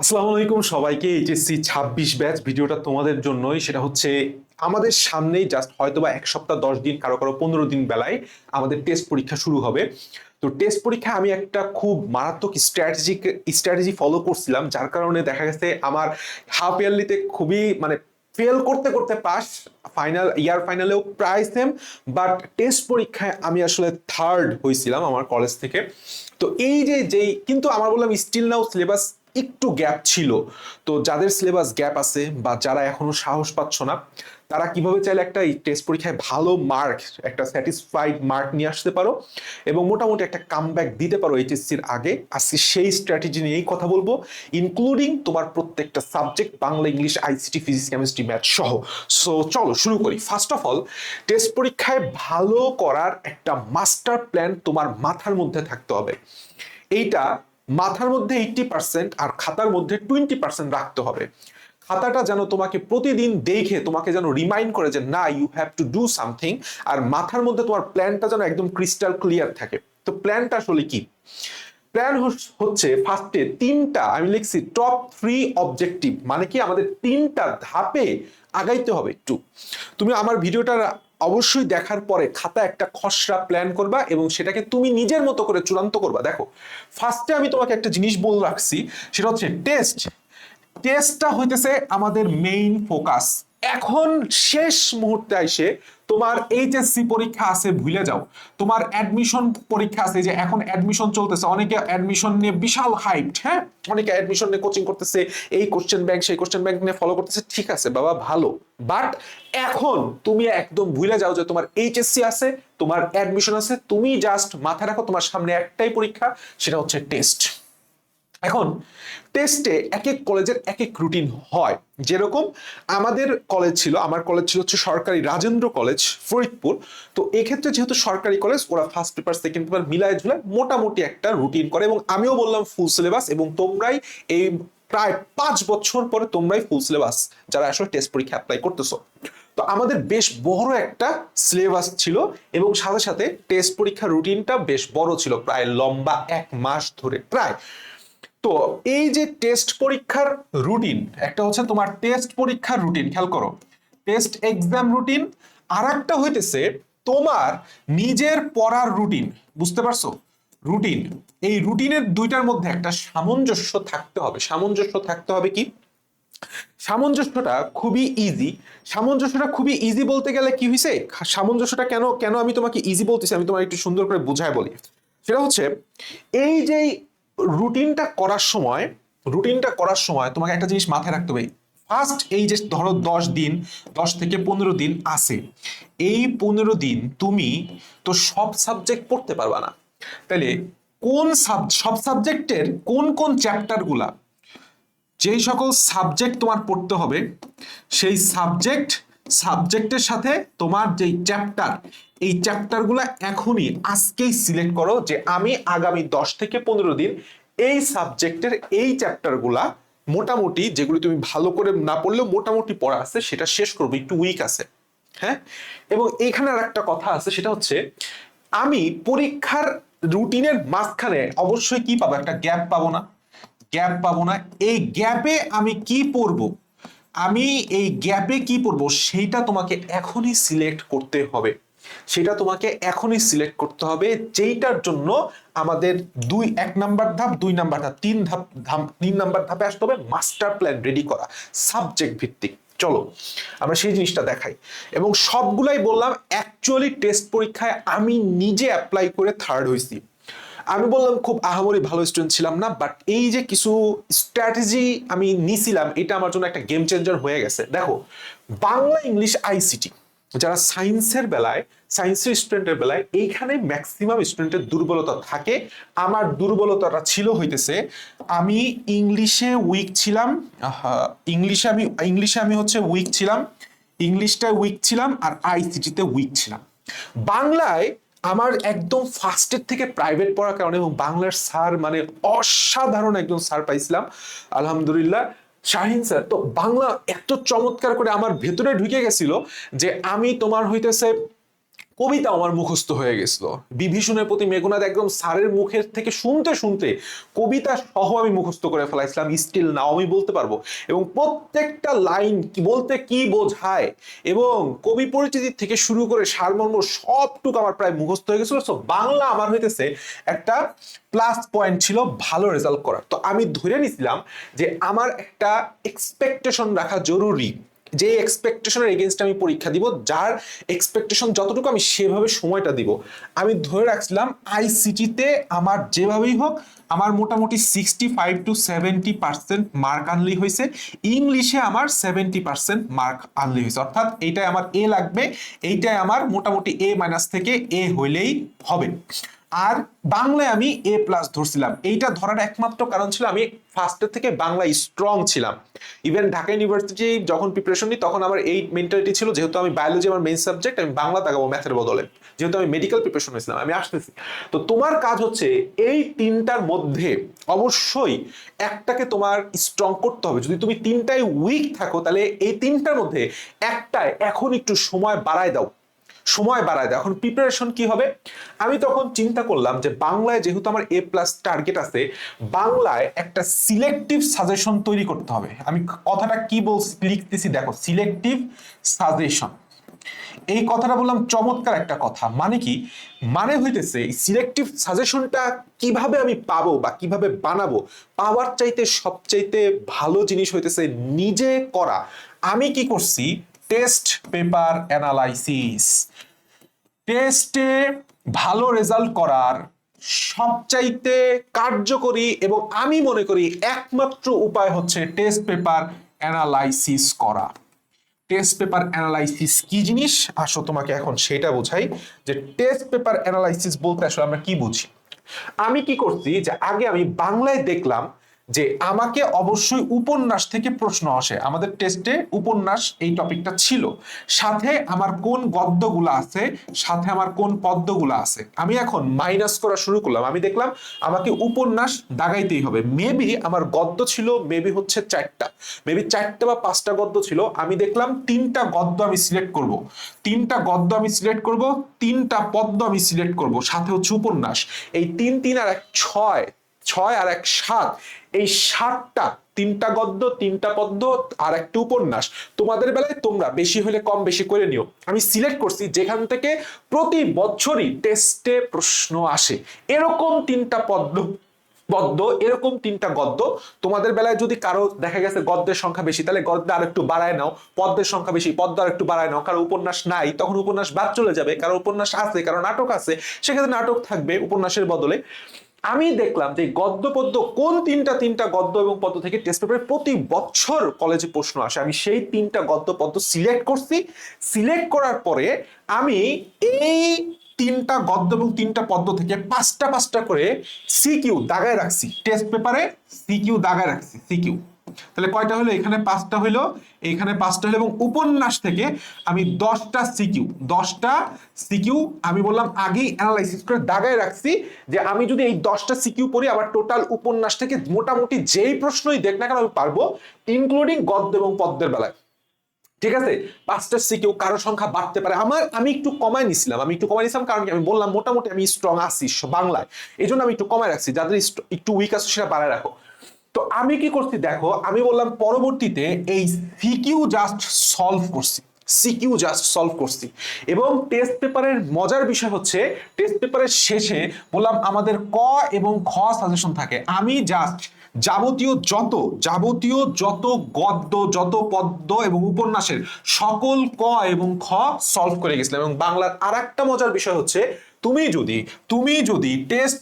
আসসালামু আলাইকুম সবাইকে। এইচএসসি ২৬ ব্যাচ ভিডিওটা তোমাদের জন্যই। সেটা হচ্ছে আমাদের সামনেই জাস্ট হয়তোবা ১ সপ্তাহ ১০ দিন, কারো কারো ১৫ দিন বেলায় আমাদের টেস্ট পরীক্ষা শুরু হবে। তো টেস্ট পরীক্ষা আমি একটা খুব মারাত্মক স্ট্র্যাটেজি ফলো করছিলাম, যার কারণে দেখা গেছে আমার হাফ ইয়ারলিতে খুবই মানে ফেল করতে করতে পাস, ফাইনালেও প্রায় সেম, বাট টেস্ট পরীক্ষায় আমি আসলে থার্ড হয়েছিলাম আমার কলেজ থেকে। তো এই যে যেই কিন্তু আমার বললাম স্টিল নাও সিলেবাস একটু গ্যাপ ছিল। তো যাদের সিলেবাস গ্যাপ আছে বা যারা এখনো সাহস পাচ্ছ না, তারা কিভাবে চাইলে একটা টেস্ট পরীক্ষায় ভালো মার্ক, একটা স্যাটিসফাইড মার্ক নিয়ে আসতে পারো এবং মোটামুটি একটা কামব্যাক দিতে পারো এইচএসসির আগে, আজকে সেই স্ট্র্যাটেজি নিয়েই কথা বলবো, ইনক্লুডিং তোমার প্রত্যেকটা subject, Bangla, English, ICT, physics, chemistry, math সহ। সো চলো শুরু করি। ফার্স্ট অফ অল, টেস্ট পরীক্ষায় ভালো করার একটা মাস্টার প্ল্যান তোমার মাথার মধ্যে থাকতে হবে। এইটা মাথার মধ্যে 80% আর খাতার মধ্যে 20% রাখতে হবে। খাতাটা যেন তোমাকে প্রতিদিন দেখে তোমাকে যেন রিমাইন্ড করে যে না, you have to do something. আর মাথার মধ্যে তোমার প্ল্যানটা যেন একদম ক্রিস্টাল ক্লিয়ার থাকে। তো প্ল্যানটা আসলে কি? প্ল্যান হচ্ছে ফার্স্টে তিনটা আমি লিখছি টপ 3 অবজেক্টিভ, মানে কি আমাদের তিনটা ধাপে আগাইতে হবে। একটু তুমি আমার ভিডিওটা অবশ্যই দেখার পরে খাতা একটা খসড়া প্ল্যান করবা এবং সেটাকে তুমি নিজের মতো করে চূড়ান্ত করবা। দেখো, ফার্স্টে আমি তোমাকে একটা জিনিস বলে রাখছি, সেটা হচ্ছে টেস্টটা হইতেছে আমাদের মেইন ফোকাস। এখন শেষ মুহূর্তে এসে তোমার এইচএসসি পরীক্ষা আছে, ভুলে যাও। তোমার অ্যাডমিশন পরীক্ষা আছে, যে এখন অ্যাডমিশন চলতেছে, অনেকে অ্যাডমিশন নিয়ে বিশাল হাইপড, হ্যাঁ, অনেকে অ্যাডমিশন নিয়ে কোচিং করতেছে, এই কোশ্চেন ব্যাংক সেই কোশ্চেন ব্যাংক নিয়ে ফলো করতেছে, ঠিক আছে বাবা, ভালো। বাট এখন তুমি একদম ভুলে যাও যে তোমার এইচএসসি আছে, তোমার অ্যাডমিশন আছে। তুমি জাস্ট মাথায় রাখো তোমার সামনে একটাই পরীক্ষা, সেটা হচ্ছে টেস্ট। এখন টেস্টে এক এক কলেজের এক এক রুটিন হয়। যেরকম আমাদের কলেজ ছিল, আমার কলেজ ছিল হচ্ছে সরকারি রাজেন্দ্র কলেজ, ফরিদপুর। তো এক্ষেত্রে যেহেতু সরকারি কলেজ, ওরা ফার্স্ট পেপার সেকেন্ড পেপার মিলায় ঝুলায় মোটামুটি একটা রুটিন করে, এবং আমিও বললাম ফুল সিলেবাস, এবং তোমরাই এই প্রায় 5 বছর পরে তোমরাই ফুল সিলেবাস যারা আসলে টেস্ট পরীক্ষা অ্যাপ্লাই করতেছো। তো আমাদের বেশ বড় একটা সিলেবাস ছিল, এবং সাথে সাথে টেস্ট পরীক্ষার রুটিনটা বেশ বড় ছিল, প্রায় লম্বা 1 মাস ধরে প্রায়। তো এই যে টেস্ট পরীক্ষার রুটিন, একটা হচ্ছে তোমার টেস্ট পরীক্ষার রুটিন, খেয়াল করো, টেস্ট এক্সাম রুটিন। আর একটা হইতেছে তোমার নিজের পড়ার রুটিন। বুঝতে পারছো? রুটিন, এই রুটিনের দুইটার মধ্যে একটা সামঞ্জস্য থাকতে হবে। সামঞ্জস্য থাকতে হবে কি? সামঞ্জস্যটা খুবই ইজি। সামঞ্জস্যটা খুবই ইজি বলতে গেলে কি হয়েছে, সামঞ্জস্যটা কেন কেন আমি তোমাকে ইজি বলতেছি, আমি তোমাকে একটু সুন্দর করে বুঝায় বলি। সেটা হচ্ছে এই যে রুটিনটা করার সময় রুটিনটা করার সময় তোমাকে একটা জিনিস মাথায় রাখতে হবে। ফার্স্ট, এই যে ধরো 10 দিন, 10 থেকে 15 দিন আছে, এই 15 দিন তুমি তো সব সাবজেক্ট পড়তে পারবা না। তাহলে সব সাবজেক্টের কোন কোন চ্যাপ্টারগুলা, যেই সকল সাবজেক্ট তোমার পড়তে হবে, সেই সাবজেক্টের সাথে তোমার যেই চ্যাপ্টার, এই চ্যাপ্টারগুলো এখনই আজকেই সিলেক্ট করো যে আমি আগামী 10 থেকে 15 দিন এই সাবজেক্টের এই চ্যাপ্টারগুলা মোটামুটি, যেগুলো তুমি ভালো করে না পড়লেও মোটামুটি পড়া আছে, সেটা শেষ করবো, একটু উইক আছে, হ্যাঁ। এবং এখানে আর একটা কথা আছে, সেটা হচ্ছে আমি পরীক্ষার রুটিনের মাঝখানে অবশ্যই কি পাবো, একটা গ্যাপ পাবো না? গ্যাপ পাবো না। এই গ্যাপে আমি কি পড়বো, আমি এই গ্যাপে কি পড়বো সেইটা তোমাকে এখনই সিলেক্ট করতে হবে। সেটা তোমাকে এখনই সিলেক্ট করতে হবে, যেইটার জন্য আমাদের 1 নাম্বার ধাপ, 2 নাম্বার ধাপ, 3 নাম্বার ধাপে আসতে হবে মাস্টার প্ল্যান রেডি করা, সাবজেক্ট ভিত্তিক। চলো আমরা সেই জিনিসটা দেখাই। এবং সবগুলাই বললাম, অ্যাকচুয়ালি টেস্ট পরীক্ষায় আমি নিজে অ্যাপ্লাই করে থার্ড হয়েছি। আমি বললাম খুব আহামরি ভালো স্টুডেন্ট ছিলাম না, বাট এই যে কিছু স্ট্র্যাটেজি আমি নিছিলাম, এটা আমার জন্য একটা গেম চেঞ্জার হয়ে গেছে। দেখো, বাংলা, ইংলিশ, আইসিটি, যারা সায়েন্সের স্টুডেন্টের বেলায় এইখানে ম্যাক্সিমাম স্টুডেন্টের দুর্বলতা থাকে। আমার দুর্বলতাটা ছিল হইতেছে, আমি ইংলিশে উইক ছিলাম। ইংলিশে আমি হচ্ছে উইক ছিলাম, ইংলিশটায় উইক ছিলাম, আর আইসিটিতে উইক ছিলাম। বাংলায় আমার একদম ফার্স্টের থেকে প্রাইভেট পড়ার কারণে, এবং বাংলার স্যার মানে অসাধারণ একজন স্যার পাইছিলাম, আলহামদুলিল্লাহ, শাহিন স্যার। তো বাংলা এত চমৎকার করে আমার ভেতরে ঢুকে গেছিল যে আমি তোমার হইতেছে কবিতা আমার মুখস্থ হয়ে গেছিল। বিভীষণের প্রতি মেঘনাদ একদম স্যারের মুখের থেকে শুনতে শুনতে কবিতা সহ আমি মুখস্থ করে ফেলাইছিলাম, স্টিল নাও আমি বলতে পারবো, এবং প্রত্যেকটা লাইন কি বলতে কি বোঝায় এবং কবি পরিচিতি থেকে শুরু করে সারমর্ম সবটুকু আমার প্রায় মুখস্থ হয়ে গেছিল। সো বাংলা আমার হইতেছে একটা প্লাস পয়েন্ট ছিল ভালো রেজাল্ট করার। তো আমি ধরে নিছিলাম যে আমার একটা এক্সপেকটেশন রাখা জরুরি, যে এক্সপেকটেশনের এগেনস্ট আমি পরীক্ষা দিব, যার এক্সপেকটেশন যতটুকু আমি সেভাবে সময়টা দিব। আমি ধরে রাখছিলাম আইসিটিতে আমার যেভাবেই হোক আমার মোটামুটি 65-70% মার্ক আনলেই হয়েছে, ইংলিশে আমার 70% মার্ক আনলেই হয়েছে, অর্থাৎ এইটাই আমার এ লাগবে, এইটাই আমার মোটামুটি এ মাইনাস থেকে এ হইলেই হবে। আর বাংলায় আমি এ প্লাস ধরছিলাম, এইটা ধরার একমাত্র কারণ ছিল আমি ফার্স্টের থেকে বাংলা স্ট্রং ছিলাম। ইভেন ঢাকা ইউনিভার্সিটি যখন প্রিপারেশন নিই তখন আমার এই মেন্টালিটি ছিল, যেহেতু আমি বায়োলজি আমার মেইন সাবজেক্ট, আমি বাংলা তাকাবো ম্যাথের বদলে, যেহেতু আমি মেডিকেল প্রিপারেশন হয়েছিলাম। আমি আসতেছি, তো তোমার কাজ হচ্ছে এই তিনটার মধ্যে অবশ্যই একটাকে তোমার স্ট্রং করতে হবে। যদি তুমি তিনটায় উইক থাকো তাহলে এই তিনটার মধ্যে একটায় এখন একটু সময় বাড়ায় দাও, সময় বাড়ায় দেয়। এখন প্রিপারেশন কি হবে, আমি তখন চিন্তা করলাম যে বাংলায় যেহেতু আমার এ প্লাস টার্গেট আছে, বাংলায় একটা সিলেক্টিভ সাজেশন তৈরি করতে হবে। আমি কথাটা কি বলছি লিখতেছি দেখো, সিলেক্টিভ সাজেশন। এই কথাটা বললাম চমৎকার একটা কথা। মানে কি, মানে হইতেছে সিলেক্টিভ সাজেশনটা কিভাবে আমি পাবো বা কিভাবে বানাবো, পাওয়ার চাইতে সবচাইতে ভালো জিনিস হইতেছে নিজে করা। আমি কি করছি, টেস্ট পেপার অ্যানালাইসিস। টেস্টে ভালো রেজাল্ট করার সবচাইতে কার্যকরী এবং আমি মনে করি একমাত্র উপায় হচ্ছে টেস্ট পেপার অ্যানালাইসিস করা। টেস্ট পেপার অ্যানালাইসিস কি জিনিস আসো তোমাকে এখন সেটা বোঝাই, যে টেস্ট পেপার অ্যানালাইসিস বলতে আসলে আমরা কি বুঝি। আমি কি করছি যে আগে আমি বাংলায় দেখলাম যে আমাকে অবশ্যই উপন্যাস থেকে প্রশ্ন আসে, আমাদের টেস্টে উপন্যাস এই টপিকটা ছিল, সাথে আমার কোন গদ্যগুলো আছে, সাথে আমার কোন পদ্যগুলো আছে। আমি এখন মাইনাস করা শুরু করলাম, আমি দেখলাম আমাকে উপন্যাস দাগাইতেই হবে। মেবি আমার গদ্য ছিল মেবি হচ্ছে 4টা, মেবি 4টা বা 5টা গদ্য ছিল। আমি দেখলাম 3টা গদ্য আমি সিলেক্ট করব, 3টা গদ্য আমি সিলেক্ট করব, 3টা পদ্য আমি সিলেক্ট করব, সাথে হচ্ছে উপন্যাস। এই 3 3 আর 1 6, 6 আর 1 7, এই 7টা, 3টা গদ্য, 3টা পদ্য আর একটা উপন্যাস। তোমাদের বেলায় তোমরা বেশি হলে কম বেশি করে নিও। আমি সিলেক্ট করছি যেখান থেকে প্রতি বছরই টেস্টে প্রশ্ন আসে, এরকম 3টা পদ্য, এরকম 3টা গদ্য। তোমাদের বেলায় যদি কারো দেখা গেছে গদ্যের সংখ্যা বেশি, তাহলে গদ্য আর একটু বাড়ায় নাও, পদ্যের সংখ্যা বেশি পদ্য আর একটু বাড়ায় নাও। কারো উপন্যাস নাই তখন উপন্যাস বাদ চলে যাবে, কারো উপন্যাস আছে, কারো নাটক আছে, সেক্ষেত্রে নাটক থাকবে উপন্যাসের বদলে। আমি দেখলাম যে গদ্য পদ্য কোন 3টা গদ্য এবং পদ্য থেকে টেস্ট পেপারে প্রতি বছর কলেজে প্রশ্ন আসে, আমি সেই 3টা গদ্য পদ্য সিলেক্ট করছি। সিলেক্ট করার পরে আমি এই 3টা গদ্য এবং 3টা পদ্য থেকে 5টা করে সিকিউ দাগায় রাখছি টেস্ট পেপারে, সিকিউ দাগায় রাখছি সিকিউ। তাহলে কয়টা হলো, এখানে 5টা হলো, এখানে 5টা হলো, এবং উপন্যাস থেকে আমি 10টা সিকিউ আমি বললাম আগেই অ্যানালাইসিস করে দাগায় রাখছি, যে আমি যদি এই 10টা সিকিউ পড়ি আবার টোটাল উপন্যাস থেকে মোটামুটি যেই প্রশ্নই দেখ না কেন আমি পারবো, ইনক্লুডিং গদ্য এবং পদ্যের বেলায়। ঠিক আছে, 5টা সিকিউ, কারো সংখ্যা বাড়তে পারে, আমি একটু কমাই নিছিলাম, কারণ কি আমি বললাম মোটামুটি আমি স্ট্রং আছি বাংলায়, এই জন্য আমি একটু কমাই রাখছি, যাদের একটু উইক আছে সেটা বাড়ায় রাখো। তো আমি কি করছি দেখো, আমি বললাম পরবর্তীতে এই সিকিউ জাস্ট সলভ করছি। এবং টেস্ট পেপারের মজার বিষয় হচ্ছে টেস্ট পেপারের শেষে বললাম আমাদের ক এবং খ সাজেশন থাকে, আমি জাস্ট যাবতীয় যত গদ্য, যত পদ্য এবং উপন্যাসের সকল ক এবং খ সলভ করে গেছিলাম। এবং বাংলার আরেকটা মজার বিষয় হচ্ছে তুমি যদি টেস্ট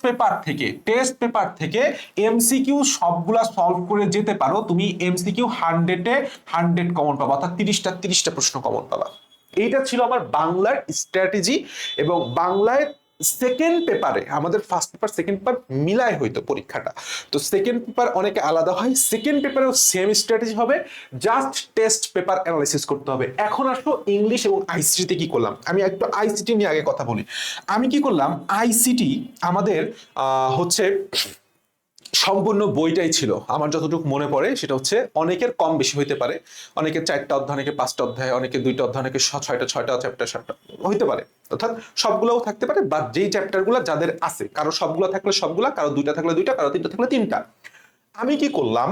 পেপার থেকে এমসিকিউ সবগুলা সলভ করে যেতে পারো, তুমি এমসিকিউ 100-এ 100 কমন পাবা, অর্থাৎ 30টা প্রশ্ন কমন পাবা। এইটা ছিল আমার বাংলার স্ট্র্যাটেজি। এবং বাংলায় সেকেন্ড পেপারে আমাদের ফার্স্ট পেপার সেকেন্ড পেপার মিলায় হইতো পরীক্ষাটা, তো সেকেন্ড পেপার অনেকে আলাদা হয়, সেকেন্ড পেপারেও সেম স্ট্র্যাটেজি হবে, জাস্ট টেস্ট পেপার অ্যানালাইসিস করতে হবে। এখন আসো ইংলিশ এবং আইসিটিতে কি করলাম, আমি একটু আইসিটি নিয়ে আগে কথা বলি। আমি কি করলাম, আইসিটি আমাদের হচ্ছে সম্পূর্ণ বইটাই ছিল আমার যতটুকু মনে পড়ে সেটা হচ্ছে অনেকের কম বেশি হইতে পারে, অনেকের 4টা অধ্যায়, অনেকের 5টা অধ্যায়, অনেকের 2টা অধ্যায়, অনেকের 6টা চ্যাপ্টার 7টা হইতে পারে, অর্থাৎ সবগুলোও থাকতে পারে, বা যেই চ্যাপ্টারগুলো যাদের আছে, কারো সবগুলো থাকলে সবগুলা, কারো 2টা থাকলে 2টা, কারো 3টা থাকলে 3টা। আমি কি করলাম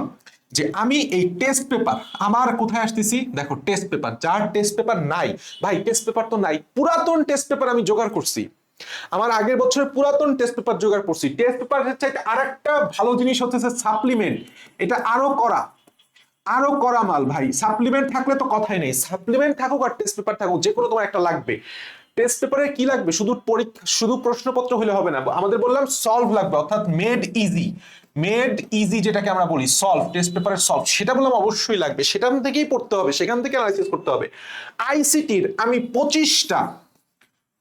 যে আমি এই টেস্ট পেপার, আমার কোথায় আসতেছি দেখো, টেস্ট পেপার, যার টেস্ট পেপার নাই, ভাই টেস্ট পেপার তো নাই, পুরাতন টেস্ট পেপার আমি জোগাড় করছি, আমার আগের বছরের পুরাতন টেস্ট পেপার জোগাড় করছি। টেস্ট পেপারের চাইতে আরেকটা ভালো জিনিস হচ্ছে সাপ্লিমেন্ট, এটা আরো করা মাল ভাই। সাপ্লিমেন্ট থাকলে তো কথাই নেই, সাপ্লিমেন্ট থাকুক আর টেস্ট পেপার থাকুক, যে কোনো তোমার একটা লাগবে। টেস্ট পেপারে কি লাগবে, শুধু পরীক্ষা, শুধু প্রশ্নপত্র হলে হবে না, আমাদের বললাম সলভ লাগবে, অর্থাৎ মেড ইজি যেটাকে আমরা বলি সলভ, টেস্ট পেপারের সলভ, সেটা বললাম অবশ্যই লাগবে, সেখান থেকেই পড়তে হবে, সেখান থেকে অ্যানালাইসিস করতে হবে। আইসিটির আমি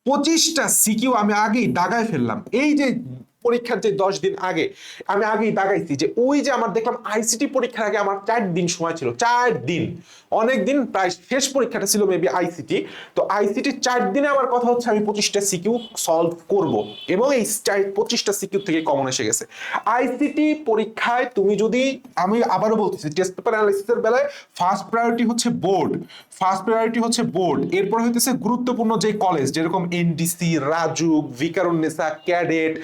25টা সিকিউ আমি আগেই দাগায় ফেললাম, এই যে পরীক্ষার যে 10 দিন আগে আমি আগেই দাগাইছি, যে ওই যে আমার দেখলাম আইসিটি পরীক্ষার আগে আমার 4 দিন সময় ছিল, 4 দিন, অনেক দিন, প্রায় শেষ পরীক্ষাটা ছিল মেবি আইসিটি, তো আইসিটি 4 দিনে আমার কথা হচ্ছে আমি 25টা সিকিউ সলভ করব, এবং এই 25টা সিকিউ থেকে কমন এসে গেছে। আইসিটি পরীক্ষায় তুমি যদি, আমি আবারও বলতেছি, টেস্ট পেপার অ্যানালাইসিসের বেলায় ফার্স্ট প্রায়োরিটি হচ্ছে বোর্ড, এরপর হইতেছে গুরুত্বপূর্ণ যে কলেজ, যেরকম NDC, RAJUK, Viqarunnisa, cadet,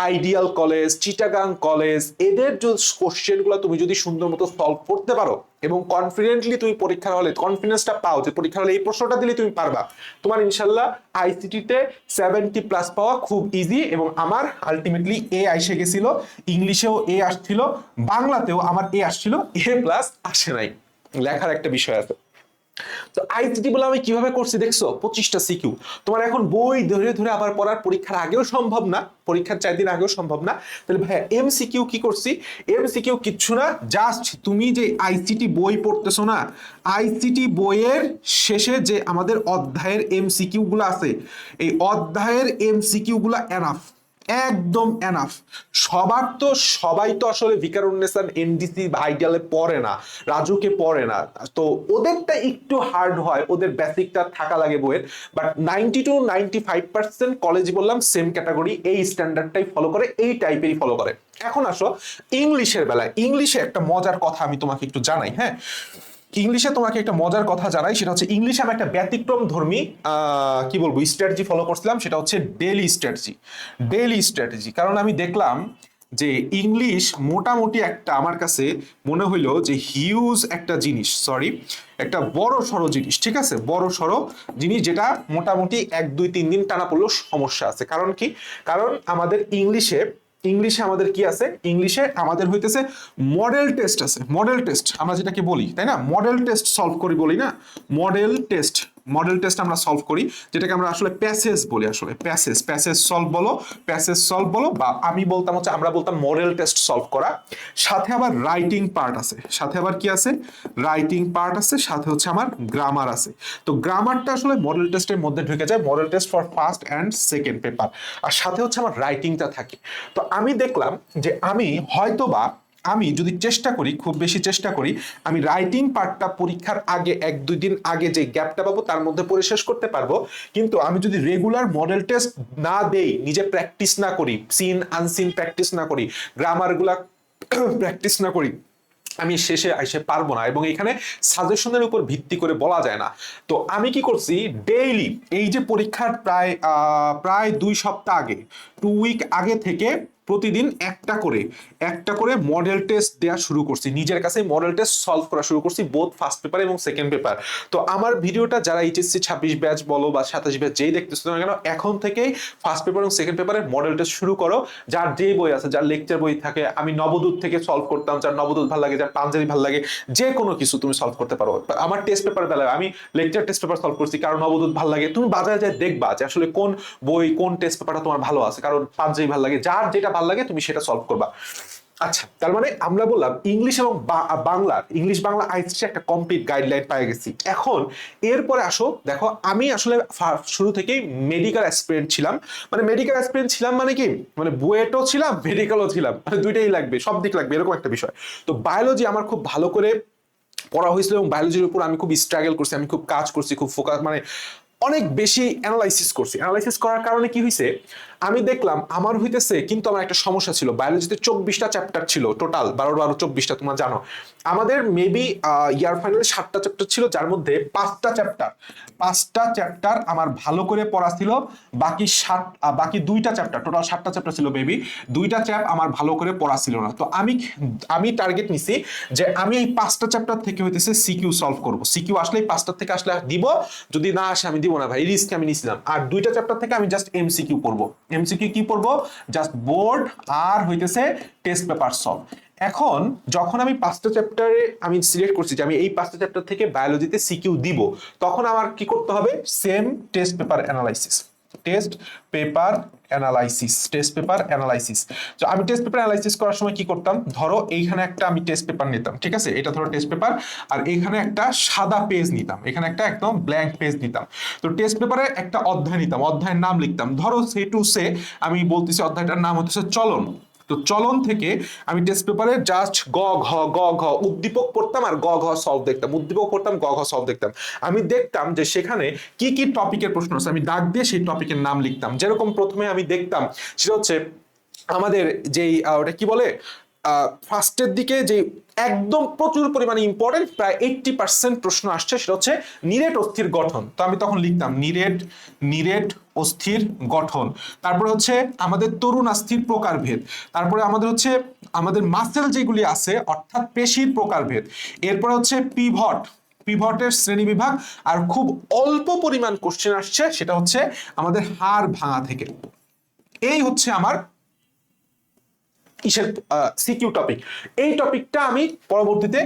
ideal college, Chittagong college, এদের যে কোশ্চেনগুলো তুমি যদি সুন্দর মতো সলভ করতে পারো এবং কনফিডেন্টলি তুমি পরীক্ষার হলে কনফিডেন্সটা পাও যে পরীক্ষার হলে এই প্রশ্নটা দিলে তুমি পারবা, তোমার ইনশাল্লাহ আইসিটিতে 70+ পাওয়া খুব ইজি। এবং আমার আলটিমেটলি এ আইসে গেছিল, ইংলিশেও এ আসছিল, বাংলাতেও আমার এ আসছিল, A+ আসে নাই, লেখার একটা বিষয় আছে। তো আইসিটি বলে আমি কিভাবে করছি দেখছো, 25টা সিকিউ, তোমার এখন বই ধরে ধরে আবার পড়ার পরীক্ষার আগেও সম্ভব না, পরীক্ষার 4 দিন আগেও সম্ভব না, তাহলে ভাইয়া এমসিকিউ কি করছি, এমসিকিউ কিচ্ছু না, জাস্ট তুমি যে আইসিটি বই পড়তেছো না, আইসিটি বইয়ের শেষে যে আমাদের অধ্যায়ের এমসিকিউ গুলো আছে, এই অধ্যায়ের এমসিকিউ গুলো এনাফ, একদম এনাফ। সবাই তো আসলে ভিকারুননিসা, এনডিসি বা আইডিয়ালে পড়ে না, রাজুকে পড়ে না, তো ওদেরটা একটু হার্ড হয়, ওদের বেসিকটা থাকা লাগে বইয়ের, বাট 90 to 95% কলেজ বললাম সেম ক্যাটাগরি, এই স্ট্যান্ডার্ডটাই ফলো করে, এই টাইপেরই ফলো করে। এখন আসো ইংলিশের বেলায়, ইংলিশে একটা মজার কথা আমি তোমাকে একটু জানাই, হ্যাঁ, ইংলিশে তোমাকে একটা মজার কথা জানাই, সেটা হচ্ছে ইংলিশে আমি একটা ব্যতিক্রম ধর্মী কি বলবো স্ট্র্যাটেজি ফলো করছিলাম, সেটা হচ্ছে ডেইলি স্ট্র্যাটেজি। কারণ আমি দেখলাম যে ইংলিশ মোটামুটি একটা আমার কাছে মনে হইলো যে হিউজ একটা জিনিস, একটা বড় সড়ো জিনিস, ঠিক আছে, বড় সড়ো জিনিস, যেটা মোটামুটি 1 2 3 দিন টানা পড়লেও সমস্যা আছে। কারণ কি, কারণ আমাদের ইংলিশে আমাদের কি আছে, ইংলিশে আমাদের হইতেছে মডেল টেস্ট আছে, মডেল টেস্ট আমরা যেটাকে বলি, তাই না, মডেল টেস্ট সলভ করি বলি না, মডেল টেস্ট আমরা সলভ করি, যেটাকে আমরা আসলে প্যাসেজ বলি, আসলে প্যাসেজ সলভ বলো, বা আমি বলতাম হচ্ছে, আমরা বলতাম মডেল টেস্ট সলভ করা, সাথে আবার রাইটিং পার্ট আছে, সাথে আবার কি আছে, রাইটিং পার্ট আছে, সাথে হচ্ছে আমার গ্রামার আছে। তো গ্রামারটা আসলে মডেল টেস্টের মধ্যে ঢুকে যায়, model test for first and second paper, আর সাথে হচ্ছে আমার রাইটিংটা থাকে। তো আমি দেখলাম যে আমি যদি চেষ্টা করি, খুব বেশি চেষ্টা করি, আমি রাইটিং পার্টটা পরীক্ষার আগে 1 2 দিন আগে যে গ্যাপটা পাবো তার মধ্যে পড়ে শেষ করতে পারবো। কিন্তু আমি যদি রেগুলার মডেল টেস্ট না দেই, নিজে প্র্যাকটিস না করি, সিন আনসিন প্র্যাকটিস না করি, গ্রামারগুলা প্র্যাকটিস না করি, আমি শেষে এসে পারবো না, এবং এখানে সাজেশনের উপর ভিত্তি করে বলা যায় না। তো আমি কি করছি, ডেইলি এই যে পরীক্ষার প্রায় 2 সপ্তাহ আগে, 2 উইক আগে থেকে প্রতিদিন একটা করে মডেল টেস্ট দেওয়া শুরু করছি, নিজের কাছে মডেল টেস্ট সলভ করা শুরু করছি, বোথ ফার্স্ট পেপার এবং সেকেন্ড পেপার। তো আমার ভিডিওটা যারা এইচএসসি 26 ব্যাচ বলো বা 27 ব্যাচ যেই দেখতেছো না কেন, এখন থেকেই ফার্স্ট পেপার এবং সেকেন্ড পেপারের মডেল টেস্ট শুরু করো, যার যেই বই আছে, যার লেকচার বই থাকে, আমি নবদূত থেকে সলভ করতাম, যার নবদূত ভালো লাগে, যার পাঞ্জাবি ভালো লাগে, যে কোনো কিছু তুমি সলভ করতে পারো। আমার টেস্ট পেপার বেলায় আমি লেকচার টেস্ট পেপার সলভ করছি, কারণ নবদূত ভালো লাগে, তুমি বাজারে যায় দেখবা যে আসলে কোন বই, কোন টেস্ট পেপারটা তোমার ভালো আছে, কারণ পাঞ্জাবি ভালো লাগে, যার যেটা ভালো লাগে তুমি সেটা সলভ করবা। আচ্ছা, তার মানে আমরা বললাম ইংলিশ এবং ইংলিশ বাংলা আইসিটি একটা কমপ্লিট গাইডলাইন পেয়ে গেছি। এখন এরপরে আসো, দেখো আমি আসলে শুরু থেকেই মেডিকেল অ্যাসপিরেন্ট ছিলাম, মানে কি, মানে বুয়েটও ছিলাম, মেডিকেলও ছিলাম, মানে দুইটাই লাগবে, সব দিক লাগবে, এরকম একটা বিষয়। তো বায়োলজি আমার খুব ভালো করে পড়া হয়েছিল, এবং বায়োলজির উপর আমি খুব স্ট্রাগল করছি, আমি খুব কাজ করছি, খুব ফোকাস, মানে অনেক বেশি অ্যানালাইসিস করার কারণে কি হয়েছে, আমি দেখলাম আমার হইতেছে, কিন্তু আমার একটা সমস্যা ছিল, বায়োলজিতে 24টা চ্যাপ্টার ছিল টোটাল, 12 24 তোমরা জানো। আমাদের মেবি ইয়ার ফাইনালে 7টা চ্যাপ্টার ছিল, যার মধ্যে 5টা চ্যাপ্টার আমার ভালো করে পড়া ছিল, বাকি 2টা চ্যাপ্টার, টোটাল 7টা চ্যাপ্টার ছিল মেবি, 2টা চ্যাপ্টার আমার ভালো করে পড়া ছিল না। তো আমি টার্গেট নিছি যে আমি এই 5টা চ্যাপ্টার থেকে হইতেছে সিকিউ সলভ করব। সিকিউ আসলে 5টার থেকে আসলে দিব, যদি না আসে আমি দিব না ভাই, রিস্ক আমি নিছিলাম। আর 2টা চ্যাপ্টার থেকে আমি জাস্ট এমসিকিউ পড়বো। এমসিকিউ কি পড়বো? জাস্ট বোর্ড আর হইতেছে টেস্ট পেপার সলভ। এখন যখন আমি 5টা চ্যাপ্টারে আমি সিলেক্ট করছি যে আমি এই 5টা চ্যাপ্টার থেকে বায়োলজিতে সিকিউ দিব, তখন আমার কি করতে হবে? Same test paper analysis. তো আমি টেস্ট পেপার অ্যানালাইসিস করার সময় কি করতাম, ধরো এইখানে একটা আমি টেস্ট পেপার নিতাম, ঠিক আছে, এটা ধরো টেস্ট পেপার, আর এইখানে একটা সাদা পেজ নিতাম, এখানে একটা একদম ব্ল্যাঙ্ক পেজ নিতাম। তো টেস্ট পেপারে একটা অধ্যায় নিতাম, অধ্যায়ের নাম লিখতাম, ধরো সে টু সে আমি বলতেছি অধ্যায়টার নাম হচ্ছে চলন। তো চলন থেকে আমি টেস্ট পেপারে জাস্ট গ ঘ উদ্দীপক পড়তাম আর গ ঘ সলভ দেখতাম, উদ্দীপক পড়তাম, গ ঘ সলভ দেখতাম। আমি দেখতাম যে সেখানে কি কি টপিকের প্রশ্ন আছে, আমি দাগ দিয়ে সেই টপিকের নাম লিখতাম। যেরকম প্রথমে আমি দেখতাম সেটা হচ্ছে আমাদের যেই ওটা কি বলে, ফার্স্টের দিকে যে একদম প্রচুর পরিমাণে ইম্পর্টেন্ট, প্রায় 80% প্রশ্ন আসছে, সেটা হচ্ছে নিরেট অস্থির গঠন। তো আমি তখন লিখতাম নিরেট অস্থির গঠন। তারপরে হচ্ছে আমাদের তরুণাস্থির প্রকারভেদ। তারপরে আমাদের হচ্ছে আমাদের মাসেল যেগুলি আছে অর্থাৎ পেশির প্রকারভেদ। এরপর হচ্ছে পিভটের শ্রেণীবিভাগ। আর খুব অল্প পরিমাণ কোশ্চেন আসছে, সেটা হচ্ছে আমাদের হাড় ভাঙা থেকে। এই হচ্ছে আমার কিসের সিকিউ টপিক। এই টপিকটা আমি পরবর্তীতে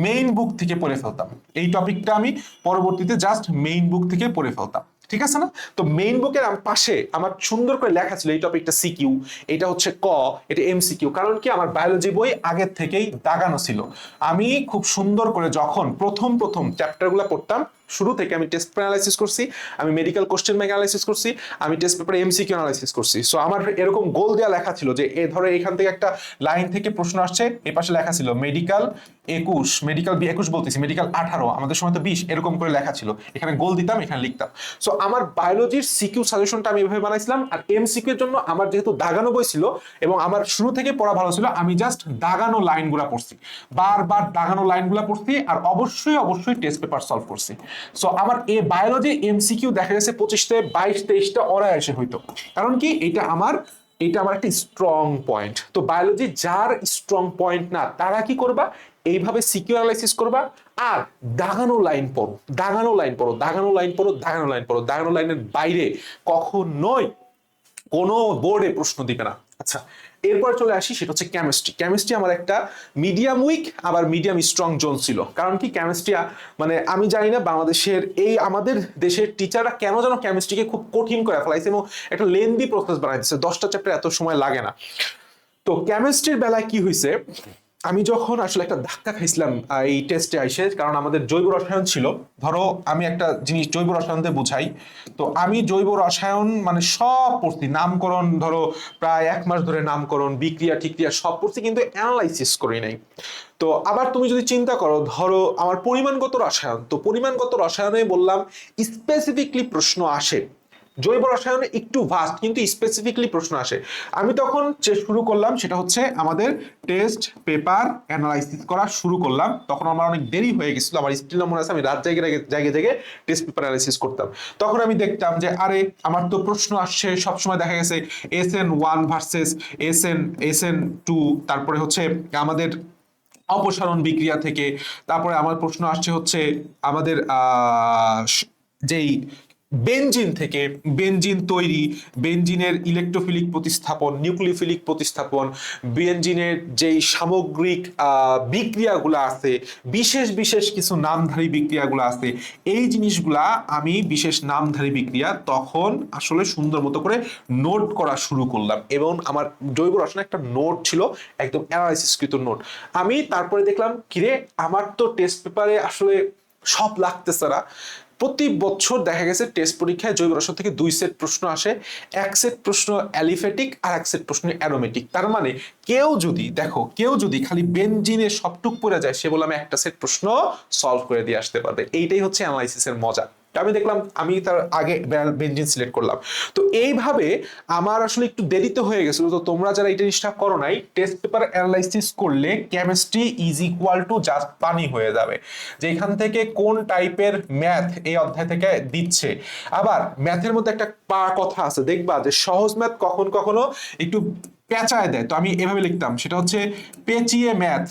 মেইন বুক থেকে পড়ে ফেলতাম, এই টপিকটা আমি পরবর্তীতে জাস্ট মেইন বুক থেকে পড়ে ফেলতাম, ঠিক আছে না? তো মেইন বুকের পাশে আমার সুন্দর করে লেখা ছিল এই টপিকটা সিকিউ, এটা হচ্ছে ক, এটা এমসিকিউ। কারণ কি, আমার বায়োলজি বই আগের থেকেই দাগানো ছিল। আমি খুব সুন্দর করে যখন প্রথম চ্যাপ্টারগুলো পড়তাম, শুরু থেকে আমি টেস্ট পেপার অ্যানালাইসিস করছি, আমি মেডিকেল কোশ্চেন ব্যাংক অ্যানালাইসিস করছি, আমি টেস্ট পেপারে এমসিকিউ অ্যানালাইসিস করছি। সো আমার এরকম গোল দেওয়া লেখা ছিল যে ধরো এখান থেকে একটা লাইন থেকে প্রশ্ন আসছে, এই পাশে লেখা ছিল মেডিকেল 21, মেডিকেল 21 বলতেছি, মেডিকেল 18, আমাদের সময় তো 20, এরকম করে লেখা ছিল, এখানে গোল দিতাম, এখানে লিখতাম। সো আমার বায়োলজির সিকিউ সাজেশনটা আমি এভাবে বানাইছিলাম। আর এমসিকিউ এর জন্য আমার যেহেতু দাগানো বই ছিল এবং আমার শুরু থেকে পড়া ভালো ছিল, আমি জাস্ট দাগানো লাইনগুলো পড়ছি, বারবার দাগানো লাইনগুলো পড়ছি, আর অবশ্যই টেস্ট পেপার সলভ করছি। সো আমার এই বায়োলজি এমসিকিউ দেখা গেছে 25 22 23টা অনায়াসে হইতো। কারণ কি, এটা আমার একটা স্ট্রং পয়েন্ট। তো বায়োলজি যার স্ট্রং পয়েন্ট না, তারা কি করবা, এইভাবে সিকিউ অ্যানালাইসিস করবা আর দাগানো লাইন পড়ো, দাগানো লাইনের বাইরে কখনোই কোনো বোর্ডে প্রশ্ন দিবে না। আচ্ছা, এরপর চলে আসি, সেটা হচ্ছে কেমিস্ট্রি আমার একটা মিডিয়াম উইক আবার মিডিয়াম স্ট্রং জোন ছিল। কারণ কি, কেমিস্ট্রি মানে আমি জানি না বাংলাদেশের এই আমাদের দেশের টিচাররা কেন যেন কেমিস্ট্রিকে খুব কঠিন করে ফেলাইছে এবং একটা লেন্দি প্রসেস বানাই দিচ্ছে, 10টা চ্যাপ্টার এত সময় লাগে না। তো কেমিস্ট্রির বেলায় কি হয়েছে, আমি যখন আসলে একটা ধাক্কা খাইছিলাম এই টেস্টে আইসে, কারণ আমাদের জৈব রসায়ন ছিল। ধরো আমি একটা জিনিস জৈব রসায়নতে বুঝাই, তো আমি জৈব রসায়ন মানে সব পড়ছি, নামকরণ ধরো প্রায় 1 মাস ধরে নামকরণ, বিক্রিয়া টিক্রিয়া সব পড়ছি, কিন্তু অ্যানালাইসিস করি নাই। তো আবার তুমি যদি চিন্তা করো, ধরো আমার পরিমাণগত রসায়ন, তো পরিমাণগত রসায়নে বললাম স্পেসিফিকলি প্রশ্ন আসে, জৈব রসায়নে একটু ভাস্ট কিন্তু স্পেসিফিকলি প্রশ্ন আসে। আমি তখন যে শুরু করলাম সেটা হচ্ছে আমাদের টেস্ট পেপার অ্যানালাইসিস করা শুরু করলাম। তখন আমার অনেক দেরি হয়ে গেছিল, আমার স্টিল মনে আছে আমি রাত জায়গায় টেস্ট পেপার অ্যানালাইসিস করতাম। তখন আমি দেখতাম যে আরে আমার তো প্রশ্ন আসছে সবসময়, দেখা গেছে SN1 ভার্সেস SN2, তারপরে হচ্ছে আমাদের অপসারণ বিক্রিয়া থেকে, তারপরে আমার প্রশ্ন আসছে হচ্ছে আমাদের যেই বেনজিন থেকে, বেনজিন তৈরি, বেনজিনের ইলেকট্রোফিলিক প্রতিস্থাপন, নিউক্লিওফিলিক প্রতিস্থাপন, বেনজিনের যেই সামগ্রিক বিক্রিয়াগুলো আছে, বিশেষ কিছু নামধারী বিক্রিয়াগুলো আছে, এই জিনিসগুলা আমি বিশেষ নামধারী বিক্রিয়া তখন আসলে সুন্দর মতো করে নোট করা শুরু করলাম। এবং আমার জৈব রসায়নে একটা নোট ছিল, একদম অ্যানালাইসিসকৃত নোট। আমি তারপরে দেখলাম কিরে, আমার তো টেস্ট পেপারে আসলে সব লাগতেছে না। প্রতি বছর দেখা গেছে টেস্ট পরীক্ষায় জৈব রসায়ন থেকে 2 সেট প্রশ্ন আসে, 1 সেট প্রশ্ন অ্যালিফেটিক আর 1 সেট প্রশ্ন অ্যারোমেটিক। তার মানে কেউ যদি খালি বেনজিনে সবটুক পড়ে যায়, সে বলে আমি একটা সেট প্রশ্ন সলভ করে দিয়ে আসতে পারবে। এইটাই হচ্ছে অ্যানালাইসিসের মজা। আমি দেখলাম আমি তার আগে বেনজিন সিলেক্ট করলাম। তো এইভাবে আমার আসলে একটু দেরিতে হয়ে গেছিল। তো তোমরা যারা এই জিনিসটা করো নাই, টেস্ট পেপার অ্যানালাইসিস করলে chemistry is equal to just পানি হয়ে যাবে, যে এখান থেকে কোন টাইপের ম্যাথ এই অধ্যায় থেকে দিচ্ছে। আবার ম্যাথের মধ্যে একটা কথা আছে, দেখবা যে সহজ ম্যাথ কখন কখনো একটু পেঁচায় দেয়। তো আমি এভাবে লিখতাম, সেটা হচ্ছে পেঁচিয়ে ম্যাথ,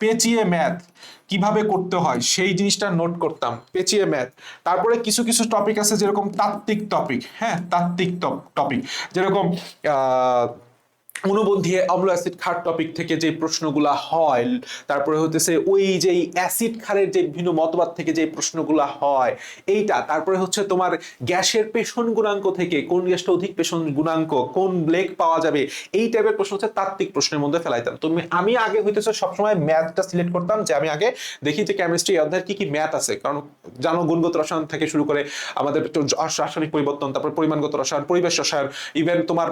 পেঁচিয়ে ম্যাথ কিভাবে করতে হয় সেই জিনিসটা নোট করতাম, পেঁচিয়ে ম্যাথ। তারপরে কিছু কিছু টপিক আছে যেরকম তাত্ত্বিক টপিক, হ্যাঁ তাত্ত্বিক টপিক, যেরকম আহ অনুবন্ধী অম্ল অ্যাসিড ক্ষার টপিক থেকে যে প্রশ্নগুলা হয়, তারপরে হতেছে ওই যে অ্যাসিড ক্ষারের যে বিভিন্ন মতবাদ থেকে যে প্রশ্নগুলা হয় এইটা, তারপরে হচ্ছে তোমার গ্যাসের পেষণ গুণাঙ্ক থেকে কোন গ্যাসটা অধিক পেষণ গুণাঙ্ক, কোন ব্লেক পাওয়া যাবে, এই টাইপের প্রশ্ন হচ্ছে তাত্ত্বিক প্রশ্নের মধ্যে ফেলাইতাম। তো আমি আগে হইতেছে সবসময় ম্যাথটা সিলেক্ট করতাম, যে আমি আগে দেখি যে কেমিস্ট্রি অধ্যায়ের কি কি ম্যাথ আছে, কারণ জানো গুণগত রসায়ন থেকে শুরু করে আমাদের রাসায়নিক পরিবর্তন, তারপর পরিমাণগত রসায়ন, পরিবেশ রসায়ন, ইভেন তোমার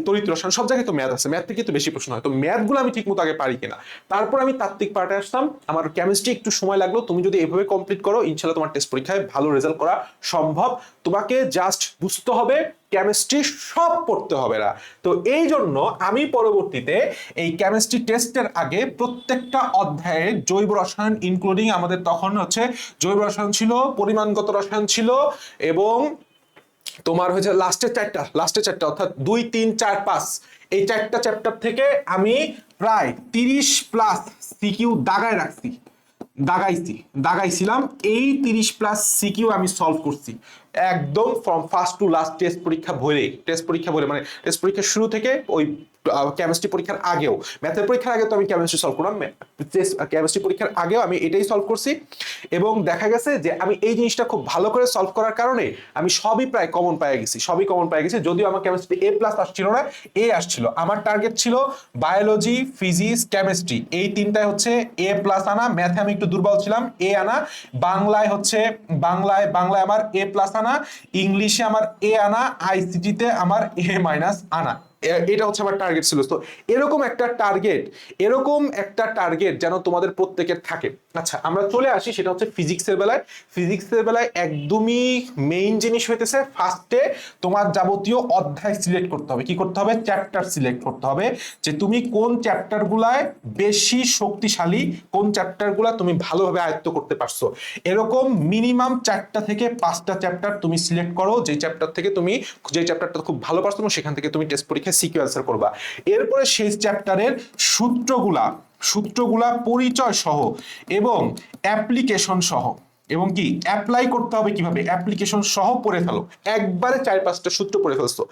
তড়িৎ রসায়ন, সব জায়গায় তো ম্যাথ আছে, ম্যাথ থেকে তো বেশি প্রশ্ন হয়। তো ম্যাথগুলো আমি ঠিক মতো আগে পারি কিনা, তারপর আমি তাত্ত্বিক পার্টে আসতাম। আমার কেমিস্ট্রি একটু সময় লাগলো, তুমি যদি এভাবে কমপ্লিট করো ইনশাল্লাহ তোমার টেস্ট পরীক্ষায় ভালো রেজাল্ট করা সম্ভব। তোমাকে জাস্ট বুঝতে হবে, কেমিস্ট্রি সব পড়তে হবে না। তো এই জন্য আমি পরবর্তীতে এই কেমিস্ট্রি টেস্টের আগে প্রত্যেকটা অধ্যায়ে জৈব রসায়ন ইনক্লুডিং আমাদের তখন হচ্ছে জৈব রসায়ন ছিল, পরিমাণগত রসায়ন ছিল, এবং তোমার হচ্ছে লাস্টের চারটা অর্থাৎ 2, 3, 4, 5 এই চারটা চ্যাপ্টার থেকে আমি প্রায় 30+ সিকিউ দাগাইছিলাম। এই 30+ সিকিউ আমি সলভ করছি একদম from first to last. Test পরীক্ষা ভরে মানে টেস্ট পরীক্ষার শুরু থেকে ওই কেমিস্ট্রি পরীক্ষার আগেও, ম্যাথের পরীক্ষার আগে তো আমি কেমিস্ট্রি সলভ করলাম, কেমিস্ট্রি পরীক্ষার আগেও আমি এটাই সলভ করছি। এবং দেখা গেছে যে আমি এই জিনিসটা খুব ভালো করে সলভ করার কারণে আমি সবই প্রায় কমন পেয়ে গেছি। যদিও আমার কেমিস্ট্রি A+ আসছিল না, এ আসছিল। আমার টার্গেট ছিল বায়োলজি, ফিজিক্স, কেমিস্ট্রি এই তিনটায় হচ্ছে A+ আনা, ম্যাথে আমি একটু দুর্বল ছিলাম, এ আনা, বাংলায় আমার A+ আনা, ইংলিশে আমার এ আনা, আইসিটিতে আমার A- আনা। এটা হচ্ছে আমার টার্গেট ছিল। তো এরকম একটা টার্গেট যেন তোমাদের প্রত্যেকের থাকে। আচ্ছা আমরা চলে আসি, সেটা হচ্ছে ফিজিক্সের বেলায় একদমই মেইন জিনিস হইতেছে ফার্স্টে তোমার যাবতীয় অধ্যায় সিলেক্ট করতে হবে। কি করতে হবে? চ্যাপ্টার সিলেক্ট করতে হবে, যে তুমি কোন চ্যাপ্টারগুলায় বেশি শক্তিশালী, কোন চ্যাপ্টারগুলা তুমি ভালোভাবে আয়ত্ত করতে পারছো। এরকম মিনিমাম 4টা থেকে 5টা চ্যাপ্টার তুমি সিলেক্ট করো, যে চ্যাপ্টারটা খুব ভালো পারছো সেখান থেকে তুমি টেস্ট পরীক্ষায় সিকিউ অ্যান্সার করবা। এরপরে সেই চ্যাপ্টারের সূত্রগুলা পরিচয় সহ এবং অ্যাপ্লিকেশন সহ, এবং কি অ্যাপ্লাই করতে হবে কিভাবে, অ্যাপ্লিকেশন সহ পড়ে ফেলো। একবারে 4-5টা সূত্র পড়ে ফেলছো।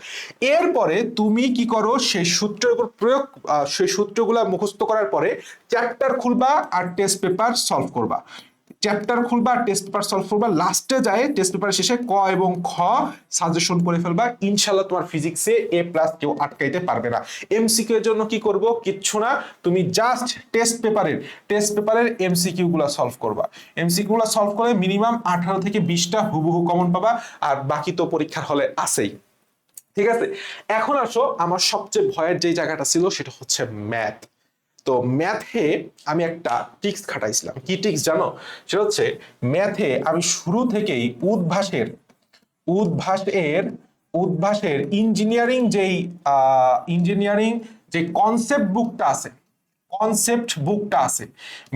এরপরে তুমি কি করো, সেই সূত্রের উপর সেই সূত্রগুলা মুখস্থ করার পরে চ্যাপ্টার খুলবা আর টেস্ট পেপার সলভ করবা। লাস্টে যায় টেস্ট পেপার শেষে ক এবং খ সাজেশন করে ফেলবা। ইনশাল্লাহ তোমার ফিজিক্সে A+ কেউ আটকাইতে পারবে না। এমসিকিউ এর জন্য কি করব? কিচ্ছু না, তুমি জাস্ট টেস্ট পেপারের এমসিকিউ গুলা সলভ করবা। এমসিকিউ গুলা সলভ করে মিনিমাম 18 থেকে 20টা হুবহু কমন পাবা, আর বাকি তো পরীক্ষার হলে আছেই। ঠিক আছে, এখন আসো আমার সবচেয়ে ভয়ের যে জায়গাটা ছিল, সেটা হচ্ছে ম্যাথ। তো ম্যাথে আমি একটা ট্রিক্স খাটাইছিলাম। কি ট্রিক্স জানো? সেটা হচ্ছে ম্যাথে আমি শুরু থেকেই উদ্ভাসের ইঞ্জিনিয়ারিং যে কনসেপ্ট বুকটা আছে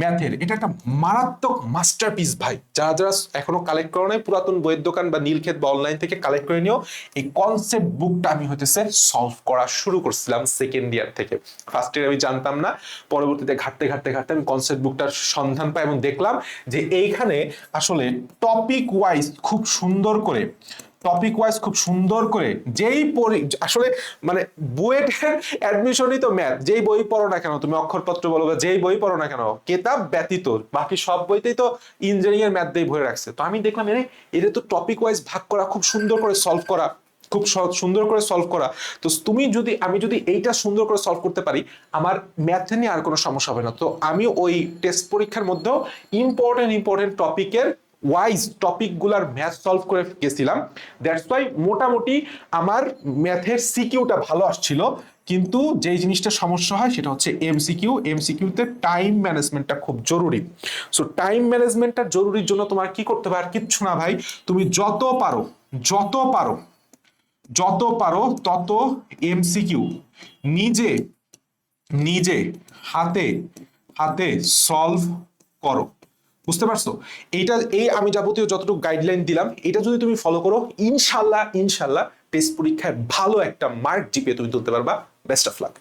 ম্যাথের, এটা একটা মারাত্মক মাস্টারপিস ভাই। যারা যারা এখনো কালেক্ট করো নাই, পুরাতন বইয়ের দোকান বা নীলক্ষেত বা অনলাইন থেকে কালেক্ট করে নিও। এই কনসেপ্ট বুকটা আমি হইতেছে সলভ করা শুরু করছিলাম সেকেন্ড ইয়ার থেকে। ফার্স্ট ইয়ার আমি জানতাম না, পরবর্তীতে ঘাটতে আমি কনসেপ্ট বুকটার সন্ধান পাই এবং দেখলাম যে এইখানে আসলে টপিক ওয়াইজ খুব সুন্দর করে যেই আসলে মানে বুয়েটের অ্যাডমিশনই তো ম্যাথ। যেই বই পড়ো না কেন তুমি, অক্ষরপত্র বলো বা যেই বই পড়ো না কেন, কেতাব ব্যতীত বাকি সব বইতেই তো ইঞ্জিনিয়ারিং এর ম্যাথ দিয়ে ভরে রাখছে। তো আমি দেখলাম এটা তো টপিক ওয়াইজ ভাগ করা, খুব সুন্দর করে সলভ করা। তো আমি যদি এইটা সুন্দর করে সলভ করতে পারি, আমার ম্যাথ নিয়ে আর কোনো সমস্যা হবে না। তো আমি ওই টেস্ট পরীক্ষার মধ্যেও ইম্পর্টেন্ট টপিকগুলার ম্যাথ সলভ করে গেছিলাম। দ্যাটস ওয়াই মোটামুটি আমার ম্যাথের সিকিউটা ভালো আসছিল। কিন্তু যেই জিনিসটা সমস্যা হয় সেটা হচ্ছে এমসিকিউ। এমসিকিউতে টাইম ম্যানেজমেন্টটা খুব জরুরি। সো টাইম ম্যানেজমেন্টটা জরুরির জন্য তোমার কি করতে হবে? আর কিচ্ছু না ভাই, তুমি যত পারো যত পারো যত পারো তত এমসিকিউ নিজে নিজে হাতে হাতে সলভ করো। বুঝতে পারছো? এই আমি যাবতীয় যতটুকু গাইডলাইন দিলাম, এটা যদি তুমি ফলো করো, ইনশাল্লাহ ইনশাল্লাহ টেস্ট পরীক্ষায় ভালো একটা মার্ক জিপিএ তুমি তুলতে পারবা। Best of luck.